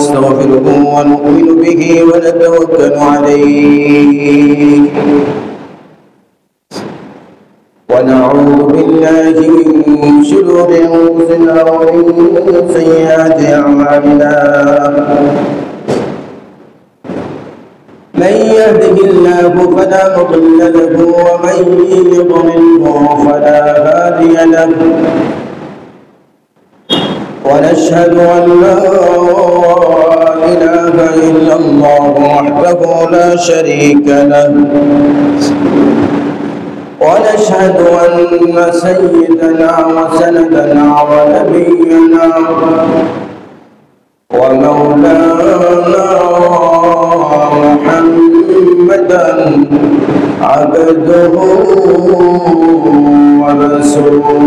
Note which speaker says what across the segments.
Speaker 1: ونستغفره ونؤمن به ونتوكل عليه ونعوذ بالله من شرور أنفسنا ومن سيئات أعمالنا من يهده الله فلا مضل له ومن يضلله فلا هادي له ونشهد أن لا إله إلا الله وحده لا شريك له ونشهد أن سيدنا وسندنا ونبينا ومولانا محمدا عبده ورسوله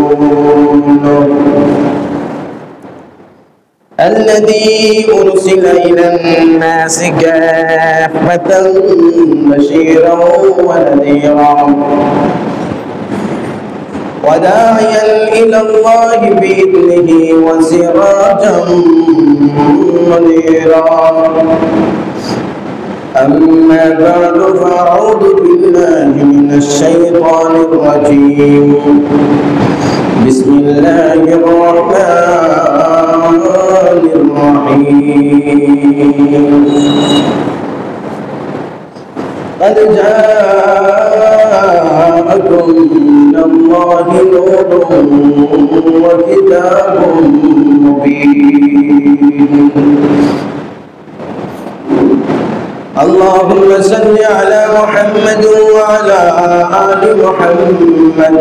Speaker 1: الذي أرسل إلى الناس كافة بشيرا ونذيرا وداعيا إلى الله بإذنه وسراجا منيرا أما بعد فأعوذ بالله من الشيطان الرجيم بسم الله الرحمن الرحيم قد جاءكم من الله نور وكتاب مبين اللهم صل على محمد وعلى آل محمد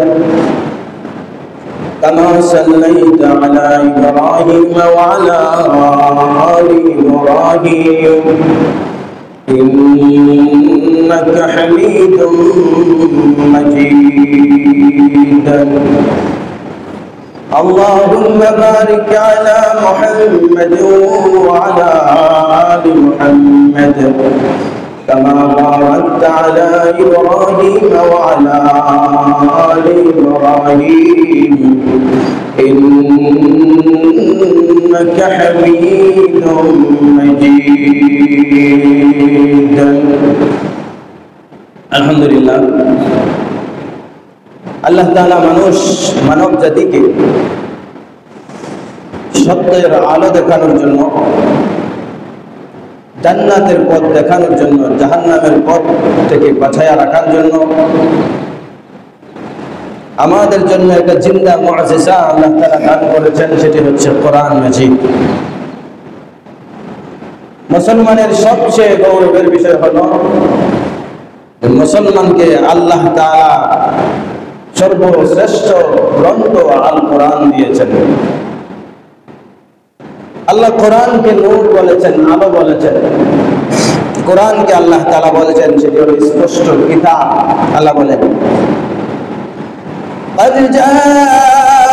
Speaker 1: كما صليت على إبراهيم وعلى آل إبراهيم إنك حميد مجيد اللهم بارك على محمد وعلى آل محمد كما باركت على إبراهيم وعلى آل إبراهيم إنك حميد مجيد الحمد لله আল্লাহ তাআলা মানব জাতিকে সত্যের আলো দেখানোর জন্য, জান্নাতের পথ দেখানোর জন্য, জাহান্নামের পথ থেকে বাঁচায়া রাখার জন্য আমাদের জন্য একটা জিন্দা মুআজিজা আল্লাহ তাআলা দান করেছেন, সেটি হচ্ছে কোরআন মাজিদ। মুসলমানের সবচেয়ে গৌরবের বিষয় হলো মুসলমানকে আল্লাহ তাআলা সর্বশ্রেষ্ঠ গ্রন্থ আল কোরআন দিয়েছেন। আল্লাহ কোরআনকে নূর বলেছেন, আলো বলেছেন। কোরআনকে আল্লাহ তাআলা বলেছেন সেটি হলো স্পষ্ট কিতাব। আল্লাহ বলেন قد جاءكم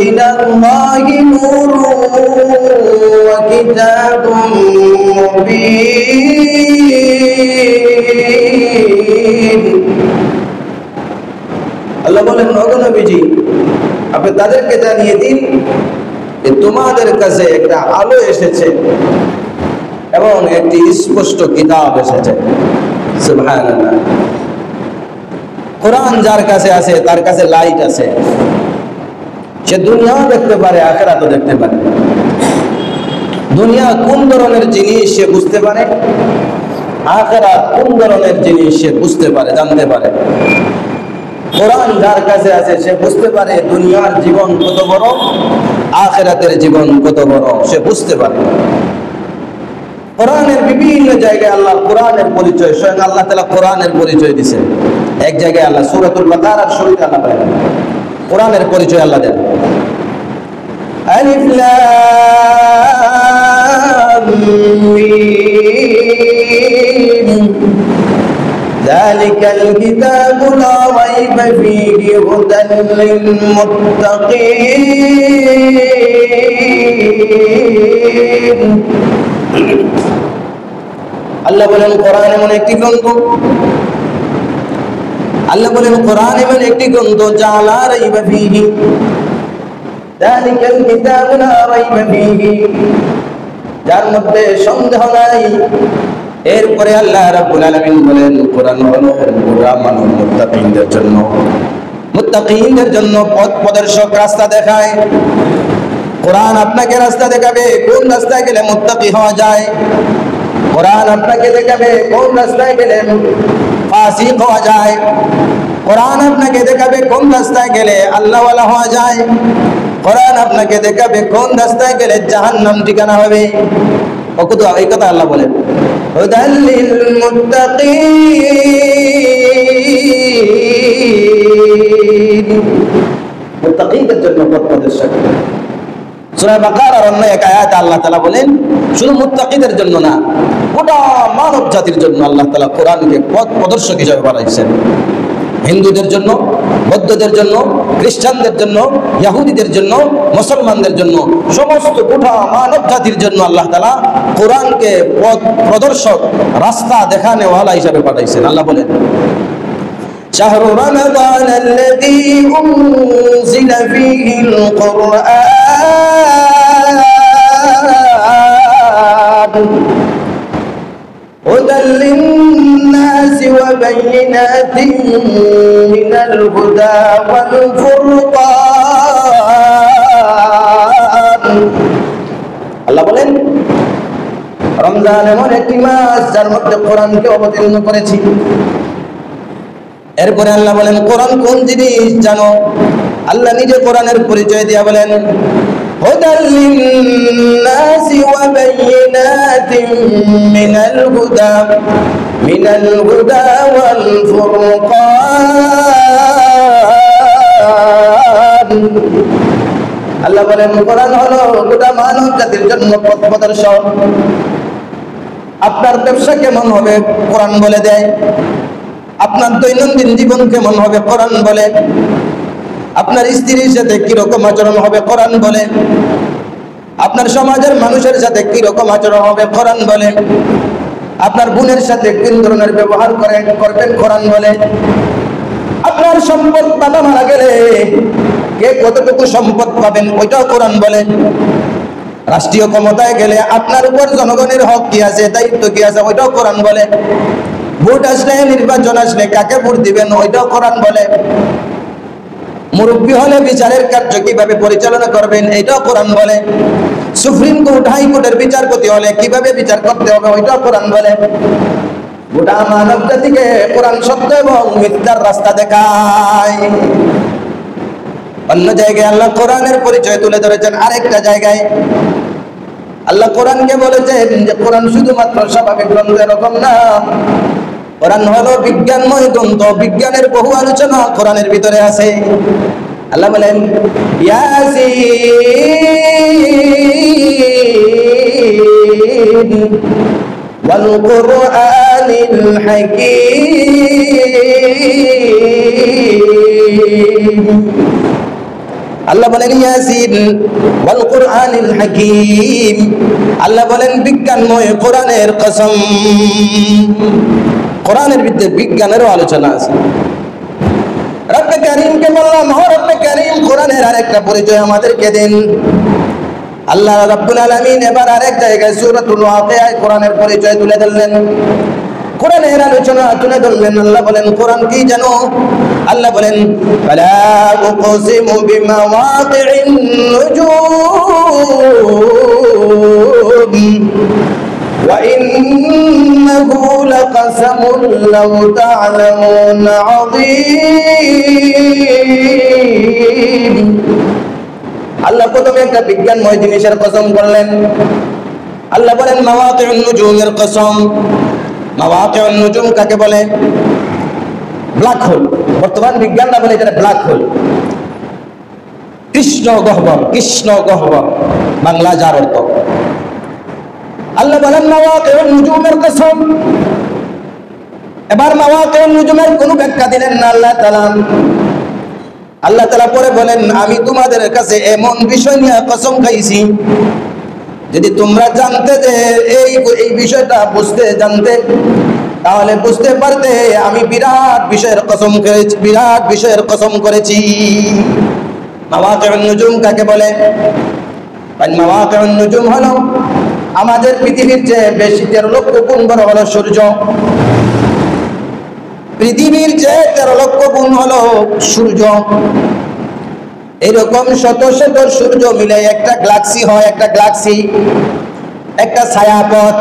Speaker 1: من الله نور وكتاب مبين আল্লাহ বলেন ওগো নবীজি, আপনি তাদেরকে জানিয়ে দিন যে তোমাদের কাছে একটা আলো এসেছে এবং একটি স্পষ্ট কিতাব এসেছে। সুবহানাল্লাহ। কোরআন যার কাছে আছে তার কাছে লাইট আছে, সে দুনিয়াও দেখতে পারে, আখিরাতও দেখতে পারে। দুনিয়া কোন ধরনের জিনিস সে বুঝতে পারে, আখিরাত কোন ধরনের জিনিস সে বুঝতে পারে, জানতে পারে। কোরআন যার কাছে আছে সে বুঝতে পারে দুনিয়ার জীবন কত বড়, আখিরাতের জীবন কত বড়, সে বুঝতে পারে। কোরআনের বিভিন্ন জায়গায় আল্লাহ কোরআনের পরিচয়, স্বয়ং আল্লাহ তাআলা কোরআনের পরিচয় দিয়েছেন। এক জায়গায় আল্লাহ সূরাতুল বাকারার শুরুতে আল্লাহ বলেন কোরআনের পরিচয় আল্লাহ দেন, আলিফ লাম মিম যালিকাল কিতাবু লা রাইবা ফীহি হুদাল লিল মুত্তাকিন। আল্লাহ বলেন কোরআন এমন একটি গ্রন্থ, আল্লাহ বলেন কোরআন এমন একটি গ্রন্থ যা লা রাইবা ফীহি, যালিকাল কিতাবু লা রাইবা ফীহি, যার মধ্যে সন্দেহ নাই। এরপরে আল্লাহ রাব্বুল আলামিন বলেন কোরআন হলো পুরা মানব মুত্তাকিনদের জন্য, মুত্তাকিনদের জন্য পথ প্রদর্শক, রাস্তা দেখায়। কোরআন আপনাকে রাস্তা দেখাবে কোন রাস্তায় গেলে মুত্তাকি হওয়া যায়। কোরআন আপনাকে দেখাবে কোন রাস্তায় গেলে ফাসিক হওয়া যায়। কোরআন আপনাকে দেখাবে কোন রাস্তায় গেলে আল্লাহওয়ালা হওয়া যায়। কোরআন আপনাকে দেখাবে কোন রাস্তায় গেলে জাহান্নাম ঠিকানা হবে। এই কথা আল্লাহ বলেন, হুদাল লিল মুত্তাকিন, মুত্তাকিনদের জন্য পথ প্রদর্শক। সূরা বাকারার অন্য এক আয়াতে আল্লাহ তাআলা বলেন শুধু মুত্তাকিদের জন্য না, গোটা মানব জাতির জন্য আল্লাহ তাআলা কোরআনকে পথ প্রদর্শক হিসেবে বানাইছেন। হিন্দুদের জন্য, বৌদ্ধদের জন্য, খ্রিস্টানদের জন্য, ইহুদিদের জন্য, মুসলমানদের জন্য, সমস্ত গোটা মানব জাতির জন্য আল্লাহ তাআলা কোরআনকে পথ প্রদর্শক, রাস্তা দেখানেওয়ালা হিসেবে পাঠাইছেন। আল্লাহ বলেন শাহরু রমাদান আল্লাযী উনজিলা ফীহিল কুরআন হুদাল লিন-নাসি ওয়া বাইয়িনাতিন মিনাল হুদা ওয়াল ফুরকান। আল্লাহ বলেন রমজান এমন একটি মাস যার মধ্যে কোরআনকে অবতীর্ণ করেছি। এরপরে আল্লাহ বলেন কোরআন কোন জিনিস জানো? আল্লাহ নিজে কোরআনের পরিচয় দিয়া বলেন হুদাল লিন-নাসি ওয়া বাইয়িনাতিন মিনাল হুদা ওয়াল ফুরকান। আল্লাহ বলেন কোরআন হলো গোটা মানব জাতির জন্য পথ প্রদর্শক। আপনার ব্যবসা কেমন হবে কোরআন বলে দেয়, আপনার দৈনন্দিন জীবন কেমন হবে কোরআন বলে, আপনার স্ত্রীর সাথে কিরকম আচরণ হবে কোরআন বলে, আপনার সমাজের মানুষের সাথে কিরকম আচরণ হবে কোরআন বলে, আপনার বোনের সাথে কোন ধরনের ব্যবহার করবেন কোরআন বলে, আপনার সম্পদ বাবা মারা গেলে কে কতটুকু সম্পদ পাবেন ওইটাও কোরআন বলে, রাষ্ট্রীয় ক্ষমতায় গেলে আপনার উপর জনগণের হক কি আছে, দায়িত্ব কি আছে ওইটাও কোরআন বলে, ভোট আসলে, নির্বাচন আসলে কাকে ভোট দিবেন ওইটাও কোরআন বলে, মুরব্বী হলে বিচারের কার্য কিভাবে পরিচালনা করবেন এটাও কোরআন বলে, সুপ্রিম কোর্ট, হাইকোর্টের বিচারপতি হলে কিভাবে বিচার করতে হবে ওইটাও কোরআন বলে। গোটা মানব জাতিকে কোরআন সত্য এবং মিথ্যার রাস্তা দেখায়। অন্য জায়গায় আল্লাহ কোরআনের পরিচয় তুলে ধরেছেন। আরেকটা জায়গায় আল্লাহ কোরআনকে বলেছেন যে কোরআন শুধুমাত্র স্বাভাবিক গ্রন্থ এরকম না, কোরআন হলো বিজ্ঞানময় গ্রন্থ, বিজ্ঞানের বহু আলোচনা কোরআনের ভিতরে আছে। আল্লাহ বলেন ইয়াসিন ওয়াল কুরআনিল হাকীম। আল্লাহ বলেন ইয়াসিন ওয়াল কুরআনিল হাকীম। আল্লাহ বলেন বিজ্ঞানময় কোরআনের কসম। কোরআনের ভিতরে বিজ্ঞানেরও আলোচনা আছে। রব্বে কারীমকে বললাম ও রব্বে কারীম কোরআনের আরেকটা পরিচয় আমাদেরকে দিন। আল্লাহ রাব্বুল আলামিন এবার আরেক জায়গায় সূরাতুল ওয়াকিয়ায় কোরআনের পরিচয় তুলে ধরলেন, কোরআনের আলোচনা তুলে ধরলেন। আল্লাহ বলেন কোরআন কি জানো? আল্লাহ বলেন ফালা উকসিমু বিমাওয়াকিন নুজুম ওয়া ইন্নাহু লাকাসামুন লাউ তা'লামুন আযীম। আল্লাহ প্রথমে একটা বিজ্ঞানময় জিনিসের কসম করলেন। আল্লাহ বলেন মাওয়াকিউন নুজুমের কসম। মাওয়াকিউন নুজুম কাকে বলে? Black hole. বর্তমান বিজ্ঞানরা বলে এটা ব্ল্যাক হোল। কৃষ্ণ গহ্বর, কৃষ্ণ গহ্বর বাংলা যার অর্থ। আল্লাহ বলেন মাওয়াকিউন নুজুমের কসম। এবার মাওয়াকিউন নুজুমের কোনো ব্যাখ্যা দিলেন না আল্লাহ তাআলা। আল্লাহ তাআলা পরে বলেন আমি তোমাদের কাছে এমন বিষয় নিয়ে কসম খাইছি, যদি তোমরা জানতে যে এই বিষয়টা জানতে তাহলে বুঝতে পারতে আমি বিরাট বিষয়ের কসম করেছি, বিরাট বিষয়ের কসম করেছি। মাওয়াকিউন নুজুম কাকে বলে? মাওয়াকিউন নুজুম হলো আমাদের পৃথিবীর চেয়ে বেশি 13 লক্ষ গুণ বড় হলো সূর্য। পৃথিবীর চেয়ে 13 লক্ষ গুণ হলো সূর্য। এরকম শত শত সূর্য মিলে একটা গ্যালাক্সি হয়। একটা গ্যালাক্সি, একটা ছায়াপথ।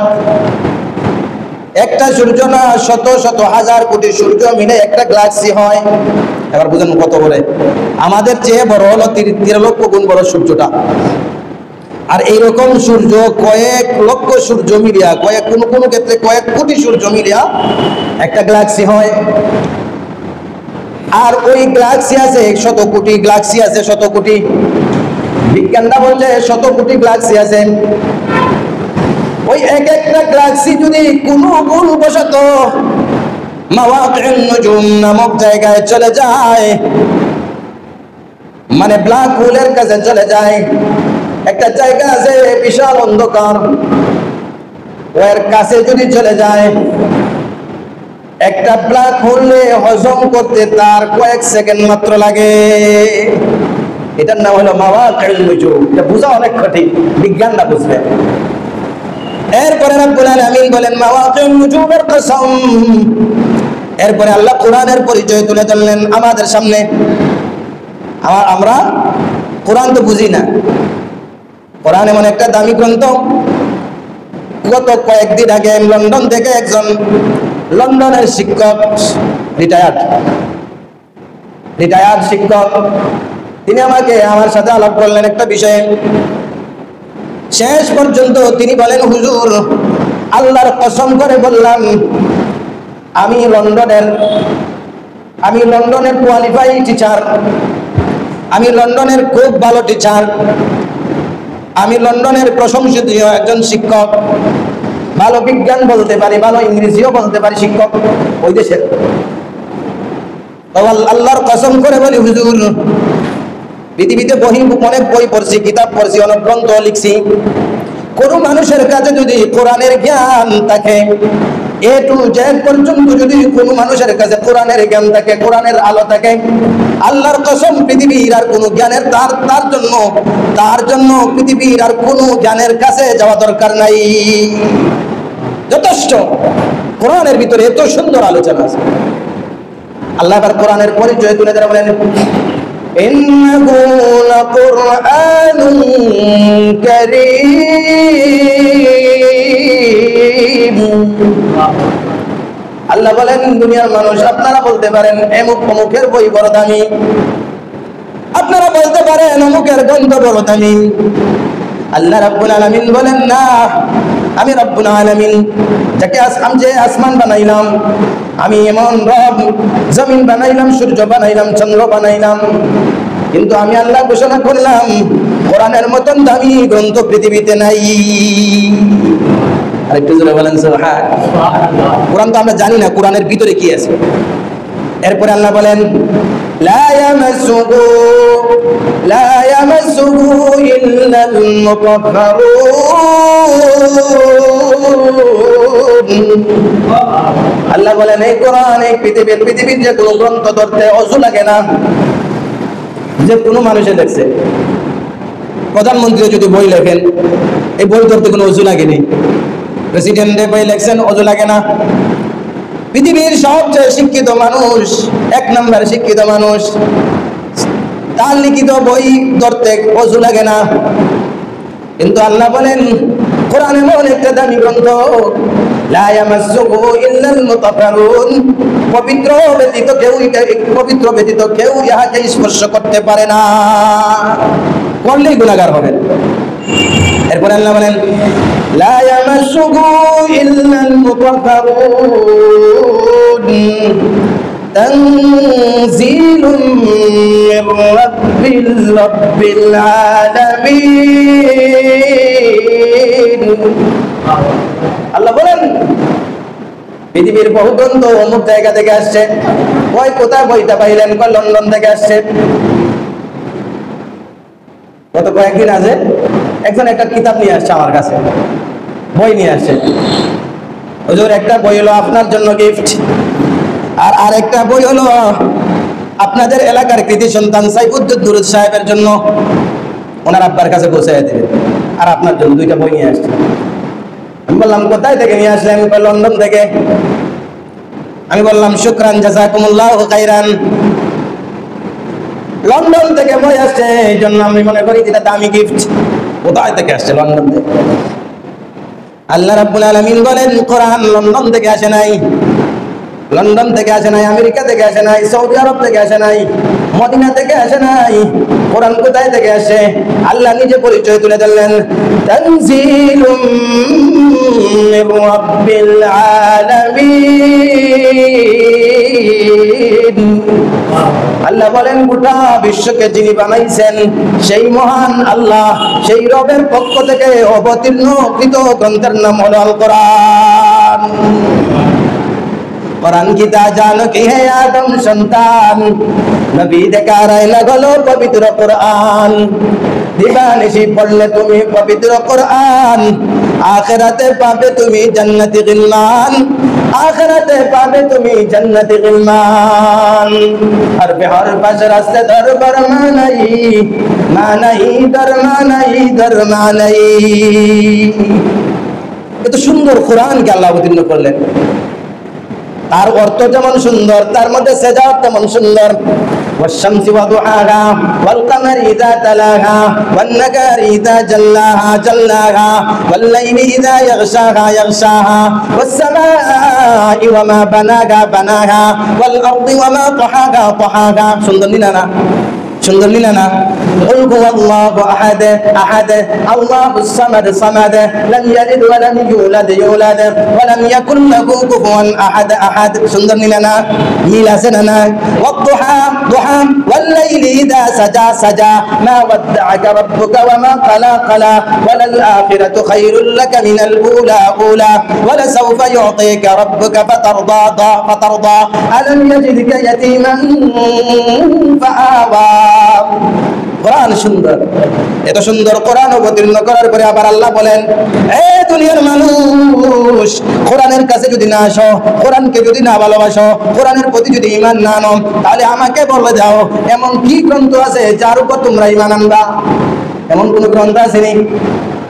Speaker 1: একটা সূর্য না, শত শত হাজার কোটি সূর্য মিলে একটা গ্যালাক্সি হয়। এবার বুঝুন কত বড়। আমাদের চেয়ে বড় হলো 13 লক্ষ গুণ বড় সূর্যটা। আর এইরকম সূর্য কয়েক লক্ষ সূর্য মিলিয়া, কোন কোন ক্ষেত্রে কয়েক কোটি সূর্য মিলিয়া একটা গ্যালাক্সি হয়। আর ওই গ্যালাক্সি আছে শত কোটি, গ্যালাক্সি আছে শত কোটি। বিজ্ঞানরা বলছে শত কোটি গ্যালাক্সি আছে। ওই এক একটা গ্যালাক্সি যদি কোনো ভুলবশত মাওয়াকিউন নুজুম নামক জায়গায় চলে যায়, মানে ব্ল্যাক হোলের কাছে চলে যায়, একটা জায়গা আছে বিশাল অন্ধকার, ওর কাছে যদি চলে যায়, একটা ব্ল্যাক হোলে হজম করতে তার কয়েক সেকেন্ড মাত্র লাগে। এটার নাম হলো মাওয়াকিউন নুজুম। এটা বোঝা অনেক কঠিন, বিজ্ঞানরা বুঝবে। এরপরে রব্বুল আলামিন বলেন মাওয়াকিউন নুজুমের কসম। এরপরে আল্লাহ কোরআনের পরিচয় তুলে ধরলেন আমাদের সামনে। আমরা কোরআন তো বুঝি না। কোরআন এমন একটা দামি গ্রন্থ। গত কয়েকদিন আগে লন্ডন থেকে একজন লন্ডনের শিক্ষক, রিটায়ার্ড শিক্ষক, তিনি আমার সাথে আলাপ করলেন একটা বিষয়ে। শেষ পর্যন্ত তিনি বলেন, হুজুর আল্লাহর কসম করে বললাম, আমি লন্ডনের কোয়ালিফাই টিচার, আমি লন্ডনের খুব ভালো টিচার, আমি লন্ডনের প্রশংসনীয় একজন শিক্ষক, ভালো বিজ্ঞান বলতে পারি, ভালো ইংরেজিও বলতে পারি, শিক্ষক ওই দেশের। আল্লাহর কসম করে বলি হুজুর, পৃথিবীতে অনেক বই পড়ছি, কিতাব পড়ছি, অনেক গ্রন্থ লিখছি। কোন মানুষের কাছে যদি কোরআনের জ্ঞান থাকে, এ টু জেড পর্যন্ত যদি কোন মানুষের কাছে কোরআনের জ্ঞান থাকে, কোরআনের আলো থাকে, আল্লাহর কসম পৃথিবীর আর কোনো জ্ঞানের তার জন্য পৃথিবীর আর কোনো জ্ঞানের কাছে যাওয়া দরকার নাই, যথেষ্ট। কোরআনের ভিতরে এত সুন্দর আলোচনা আছে। আল্লাহ আবার কোরআনের পরিচয় তুলে ধরে বলেন, ইন্নাহু লাকুরআনুন কারীম। আল্লাহ বলেন, দুনিয়ার মানুষ আপনারা বলতে পারেন অমুকের বই বড় দামি, আপনারা বলতে পারেন অমুকের গ্রন্থ বড় দামি। আল্লাহ রাব্বুল আলামিন বলেন, না, আমি রব্বুল আলামিন যাকে আসমান বানাইলাম, আমি এমন রব, জমিন বানাইলাম, সূর্য বানাইলাম, চন্দ্র বানাইলাম, কিন্তু আমি আল্লাহ ঘোষণা করলাম কোরআনের মতন দামি গ্রন্থ পৃথিবীতে নাই। আরেকটু জোরে বলেন সুবহানাল্লাহ। কোরআন তো আমরা জানি না কোরআনের ভিতরে কি আছে। এরপরে আল্লাহ বলেন, লা ইয়ামাসসুহু ইল্লাল মুতাহহারুন। আল্লাহ বলেন, এই কোরআন, এই পৃথিবীর যে কোনো গ্রন্থ ধরতে অযু লাগে না। যে কোনো মানুষে দেখছে, প্রধানমন্ত্রী যদি বই লেখেন, এই বই ধরতে কোনো অযু লাগেনি। প্রেসিডেন্টে বই লেখছেন, অযু লাগে না। পৃথিবীর সবচেয়ে শিক্ষিত মানুষ, 1 নম্বর শিক্ষিত মানুষ, তার লিখিত বই ধরতে অযু লাগে না। কিন্তু আল্লাহ বলেন, কোরআন এমন একটা দামি গ্রন্থ, লা ইয়ামাসসুহু ইল্লাল মুতাহহারুন। পবিত্র ব্যতীত কেউ ইহাকে স্পর্শ করতে পারে না, করলেই গুনাহগার হবেন। এরপরে আল্লাহ বলেন, লা ইয়ামাসসুহু ইল্লাল মুতাহহারুন তানযীলুম মির রাব্বিল আলামিন। আল্লাহ বলেন, পৃথিবীর বহু গ্রন্থ অমুক জায়গা থেকে আসছে। বই কোথায় বইটা পাইলেন? লন্ডন থেকে আসছে। গত কয়েকদিন আগে একজন একটা কিতাব নিয়ে আসছে আমার কাছে, বই নিয়ে আসছে। হুজুর, একটা বই হলো আপনার জন্য গিফট, আর আরেকটা বই হলো আপনাদের এলাকার কৃতি সন্তান সাইফুদ্দিন দুরুদ সাহেবের জন্য ওনার আব্বার কাছে পৌঁছে দিবেন, আর আপনার জন্য 2টা বই নিয়ে আসছেন। আমি বললাম কোথায় থেকে নিয়ে আসলেন? লন্ডন থেকে। আমি বললাম শুকরান জাযাকুমুল্লাহু খাইরান, লন্ডন থেকে বই আসছে, এই জন্য আমি মনে করি এটা দামি গিফট। কোথায় থেকে আসছে? লন্ডন থেকে। আল্লাহ রাব্বুল আলামিন বলেন কোরআন লন্ডন থেকে আসে নাই, লন্ডন থেকে আসে নাই, আমেরিকা থেকে আসে নাই, সৌদি আরব থেকে আসে নাই, মদিনা থেকে আসে নাই। কোরআন কোথায় থেকে আসে? আল্লাহ নিজে পরিচয় তুলে দিলেন, তানজিলুম মির রাব্বিল আলামিন। আল্লাহ বলেন গোটা বিশ্বকে যিনি বানাইছেন সেই মহান আল্লাহ, সেই রবের পক্ষ থেকে অবতীর্ণকৃত গ্রন্থের নাম হলো আল কোরআন। কোরআন কি তা জানো কি হে আদম সন্তান, নবী দেখারাই লাগলো পবিত্র কোরআন। দিবানিশি পড়লে তুমি পবিত্র কোরআন, আখিরাতে পাবে তুমি জান্নাতি গিলমান, আখিরাতে পাবে তুমি জান্নাতি গিলমান। হর বিহার পাশ রাস্তে ধর বরমানাই, মানাই দরমানাই দরমানাই। এত সুন্দর কোরআনকে আল্লাহ অবতীর্ণ করলেন, তার অর্থ যেমন সুন্দর তার মধ্যে সেজাত তেমন সুন্দর। والشمس وضحاها والقمر إذا تلاها والنهار إذا جلاها جلاها والليل إذا يغشاها يغشاها والسماء وما بناها بناها والأرض وما طحاها طحاها। সুন্দর না? সুন্দর না? قل هو الله أحد أحد الله الصمد صمد لم يلد ولم يولد يولد ولم يكن له كفوا أحد أحد। সুন্দর না? মিল আছে না? والضحى ضحى والليل إذا سجى سجى ما ودعك ربك وما قلى قلى وللآخرة خير لك من الأولى أولى ولسوف يعطيك ربك فترضى ألم يجدك يتيما فآوى। কোরআন সুন্দর, এত সুন্দর কোরআন অবতীর্ণ করার পরে আবার আল্লাহ বলেন, এ দুনিয়ার মানুষ, কোরআনের কাছে যদি না আসো, কোরআনকে যদি না ভালোবাসো, কোরআনের প্রতি যদি ঈমান না আনো, তাহলে আমাকে বলে দাও এমন কি গ্রন্থ আছে যার উপর তোমরা ঈমান আনবা? এমন কোন গ্রন্থ আসেনি?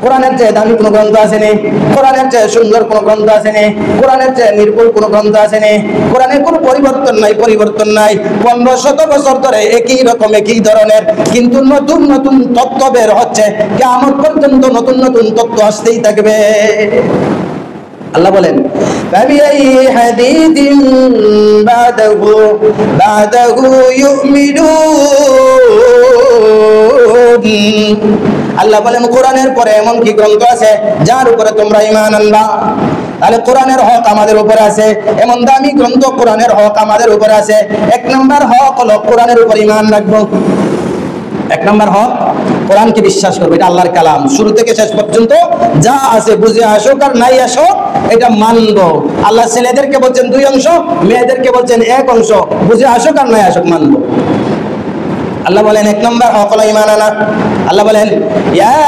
Speaker 1: কোরআনের চেয়ে দামি কোন গ্রন্থ আসেনি, কোরআনের চেয়ে সুন্দর কোন গ্রন্থ আসেনি, কোরআনের চেয়ে নির্ভুল কোন গ্রন্থ আসেনি। কোরআনের কোনো পরিবর্তন নাই, পরিবর্তন নাই। 1500 বছর ধরে একই রকম একই ধরনের, কিন্তু নতুন নতুন তথ্য বের হচ্ছে, কিয়ামত পর্যন্ত নতুন নতুন তথ্য আসতেই থাকবে। আল্লাহ বলেন ফাবিআই হাদিদিন বাদাহু ইউমিনুন। আল্লাহ বলেন কোরআনের পরে এমন কি গ্রন্থ আছে যার উপরে তোমরা ঈমান আনবা? তাহলে কোরআনের হক আমাদের উপরে আছে, এমন দামি গ্রন্থ কোরআনের হক আমাদের উপরে আছে। 1 নম্বর হক হলো কোরআনের উপর ঈমান রাখবো। 1 নম্বর হক কোরআনকে বিশ্বাস করবে, এটা আল্লাহর কালাম, শুরু থেকে শেষ পর্যন্ত যা আছে বুঝে আসুক আর নাই আসুক এটা মানবো। আল্লাহ ছেলেদেরকে বলছেন 2 অংশ, মেয়েদেরকে বলছেন 1 অংশ, বুঝে আসুক আর নাই আসুক মানবো। আল্লাহ বলেন 1 নম্বর হক হলো ঈমান আনা। আল্লাহ বলেন ইয়া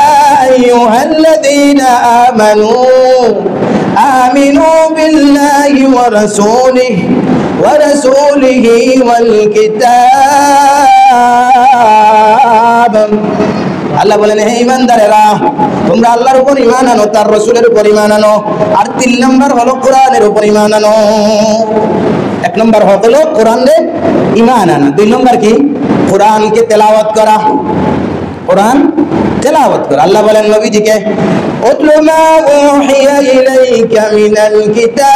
Speaker 1: আইয়ুহাল্লাযীনা আমানু আমিনু বিল্লাহি ওয়া রাসূলিহি ওয়াল কিতাব। আল্লাহ বলেন হে ঈমানদারেরা, তোমরা আল্লাহর উপর ঈমান আনো, তার রাসূলের উপর ঈমান আনো, আর 3 নম্বর হলো কোরআনের উপর ঈমান আনো। 1 নম্বর হলো কোরআনে ঈমান আনা, 2 নম্বর কি? কোরআনকে তেলাওয়াত করা, কোরআন তেলাওয়াত করা। আল্লাহ বলেন নবীজিকে উতলু মা উহিয়া ইলাইকা মিনাল কিতাব।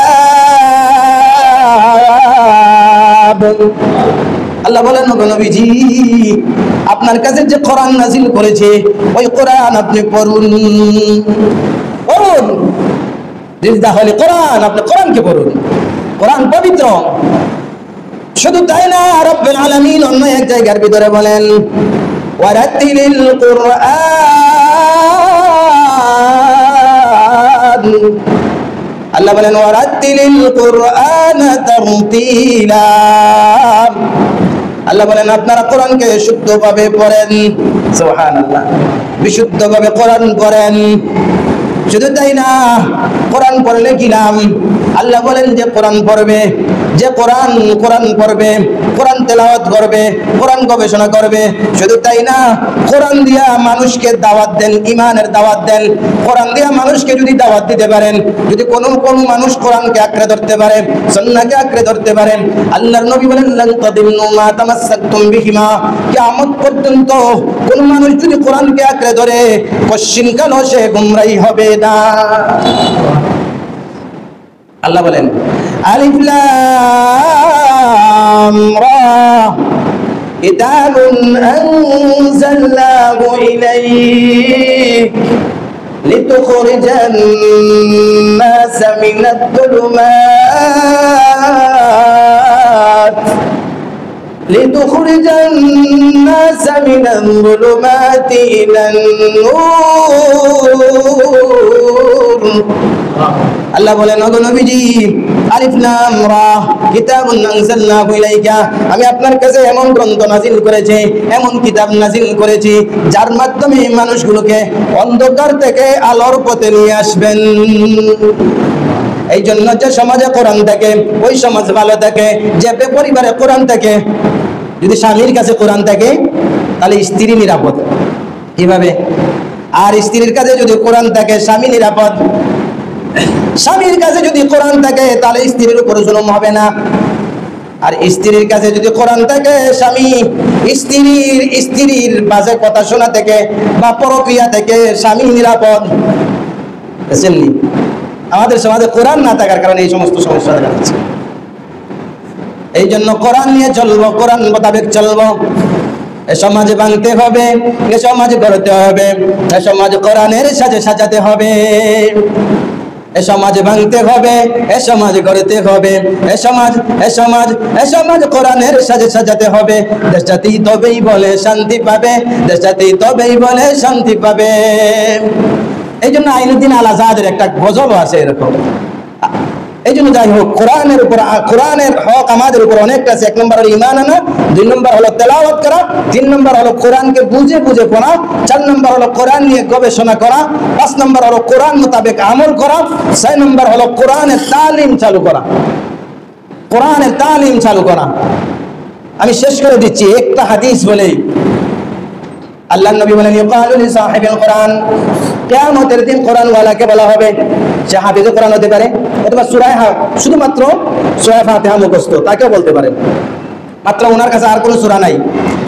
Speaker 1: আল্লাহ বলেন নবীজি আপনার কাছে যে কোরআন নাযিল করেছে ওই কোরআন আপনি পড়ুন, পড়ুন। তাহলে কোরআন, আপনি কোরআনকে পড়ুন, কোরআন পবিত্র। শুধু তাই না, রব্বুল আলামিন অন্য এক জায়গার ভিতরে বলেন ওয়ারাতিলিল কুরআন। আল্লাহ বলেন ওয়ারাতিলিল কুরআন তারতিলা। আল্লাহ বলেন আপনারা কোরআনকে শুদ্ধভাবে পড়েন, সুবহানাল্লাহ, বিশুদ্ধভাবে কোরআন পড়েন। শুধু তাই না, কোরআন পড়লে কি নাম? আল্লাহ বলেন যে কোরআন পড়বে, যে কোরআন পড়বে, কোরআন তেলাওয়াত করবে, কোরআন গবেষণা করবে, শুধু তাই না, কোরআন দিয়া মানুষকে দাওয়াত দেন, ঈমানের দাওয়াত দেন। কোরআন দিয়া মানুষকে যদি দাওয়াত দিতে পারেন, যদি কোনো মানুষ কোরআনকে আঁকড়ে ধরতে পারে, সুন্নাহকে আঁকড়ে ধরতে পারে, আল্লাহর নবী বলেন লান তাদিল্লু মা তামাসসাকতুম বিহিমা, কিয়ামত পর্যন্ত কোন মানুষ যদি কোরআনকে আঁকড়ে ধরে কশিনকালও সে গুমরাহী হবে না। আল্লাহ বলেন আলিফ লাম রা কিতাবুন আনজালনাহু ইলাইক লিতুখরিজান নাস মিনাদ যুলুমাত لتخرج الناس من الظلمات إلى النور আল্লাহ বলেন ওগো নবীজি আলিফ লাম রা কিতাবুন আনজালনাহু ইলাইকা, আমি আপনার কাছে এমন গ্রন্থ নাযিল করেছি, এমন কিতাব নাযিল করেছি যার মাধ্যমে মানুষগুলোকে অন্ধকার থেকে আলোর পথে নিয়ে আসবেন। এই জন্য যে সমাজে কোরআন থাকে ওই সমাজ ভালো থাকে, যে পরিবারে কোরআন থাকে, যদি স্বামীর কাছে কোরআন থাকে তাহলে স্ত্রী নিরাপদ। কিভাবে? আর স্ত্রীর কাছে যদি কোরআন থাকে স্বামী নিরাপদ। স্বামীর কাছে যদি কোরআন থাকে তাহলে স্ত্রীর উপর জুলুম হবে না। আর স্ত্রীর কাছে যদি কোরআন থাকে, স্বামী স্ত্রীর বাজে কথা শোনা থেকে বা পরক্রিয়া থেকে স্বামী নিরাপদ। বুঝছেননি? আমাদের সমাজে কোরআন না থাকার কারণে এই সমস্ত সমস্যা দেখা যাচ্ছে। এই জন্য কোরআন নিয়ে চলবো, কোরআন মোতাবেক চলবো। এ সমাজ ভাঙতে হবে, এ সমাজ গড়তে হবে, এ সমাজ কোরআনের সাজে সাজাতে হবে। এ সমাজ ভাঙতে হবে, এ সমাজ গড়তে হবে, এ সমাজ কোরআনের সাজে সাজাতে হবে। দেশ জাতি তবেই বলে শান্তি পাবে, দেশ জাতি তবেই বলে শান্তি পাবে। এই জন্য আইনুদ্দিন আল আজাদের একটা গজল আছে এরকম। এই জন্য যাই হোক, কোরআনের উপর, কোরআনের হক আমাদের উপর অনেকটা আছে। 1 নম্বর হলো ঈমান আনা, 2 নম্বর হলো তেলাওয়াত করা, 3 নম্বর হলো কোরআনকে বুঝে বুঝে পড়া, 4 নম্বর হলো কোরআন নিয়ে গবেষণা করা, 5 নম্বর হলো কোরআন মোতাবেক আমল করা, 6 নম্বর হলো কোরআনের তালিম চালু করা। কোরআনের তালিম চালু করা। আমি শেষ করে দিচ্ছি একটা হাদিস বলেই। আল্লাহ নবী বলেন ইউকালু লিসাহিবিল কোরআন, কিয়ামতের দিন কোরআনওয়ালাকে বলা হবে, সে হাফেজে কোরআন হতে পারে অথবা শুধুমাত্র সূরা ফাতিহা মুখস্থ, তাকেও বলতে পারেন। মাত্র ওনার কাছে আর কোনো সূরা নাই,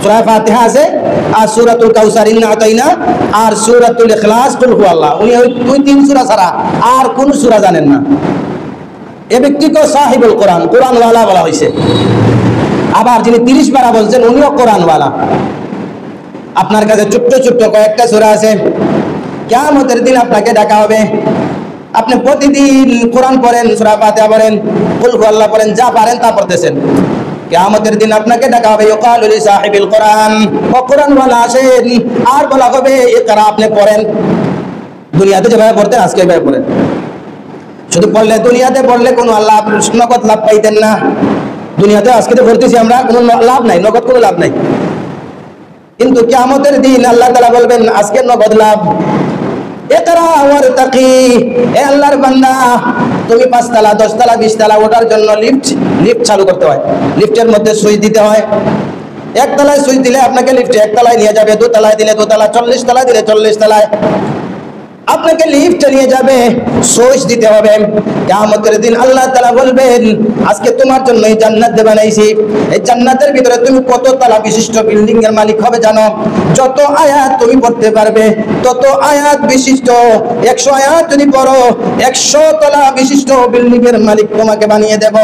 Speaker 1: সূরা ফাতিহা আছে আর সূরাতুল কাউসার ইন্না আতাইনা আর সূরাতুল ইখলাস কুল হুয়াল্লাহ। উনি ওই 2-3 সূরা ছাড়া আর কোনো সূরা জানেন না। এ ব্যক্তিকে সাহিবুল কোরআন, কোরআনওয়ালা বলা হয়েছে। আবার যিনি 30 পারা বলছেন উনিও কোরআনওয়ালা। আপনার কাছে ছোট্ট ছোট্ট কয়েকটা সূরা আছে, কিয়ামতের দিন আপনাকে ডাকা হবে। আপনি প্রতিদিন কোরআন পড়েন, সূরা ফাতিহা পড়েন, কুল হুয়াল্লাহ পড়েন, যা পারেন তা পড়তেছেন। কিয়ামতের দিন আপনাকে ডাকা হবে ইউকালু লিসাহিবিল কোরআন, ও কোরআনওয়ালা আসেন, আর বলা হবে ইকরা, আপনি পড়েন। দুনিয়াতে যেভাবে পড়তেন আজকে এভাবে পড়েন। শুধু পড়লে, দুনিয়াতে পড়লে কোনো আল্লাহ নগদ লাভ পাইতেন না। দুনিয়াতে আজকে তো পড়তেছি আমরা, কোনো লাভ নাই, নগদ কোনো লাভ নাই। কিন্তু কিয়ামতের দিন আল্লাহ তাআলা বলবেন আজকে নগদ লাভ। ইকরা ওয়ারতাকি, এ আল্লাহর বান্দা, তুমি 5 তলা 10 তলা 20 তলা ওঠার জন্য লিফট চালু করতে হয়। লিফটের মধ্যে সুইচ দিতে হয়। 1 তলায় সুইচ দিলে আপনাকে লিফটে 1 তলায় নিয়ে যাবে, 2 তলায় দিলে 2 তলা, 40 তলায় দিলে 40 তলায় আপনাকে লিফটে নিয়ে যাবে। সুইচ দিতে হবে। কিয়ামতের দিন আল্লাহ তাআলা বলবেন আজকে তোমার জন্য এই জান্নাত বানাইছি, এই জান্নাতের ভিতরে তুমি কত তলা বিশিষ্ট বিল্ডিং এর মালিক হবে জানো? যত আয়াত তুমি পড়তে পারবে তত আয়াত বিশিষ্ট, 100 আয়াত যদি পড়ো 100 তলা বিশিষ্ট বিল্ডিং এর মালিক তোমাকে বানিয়ে দেব।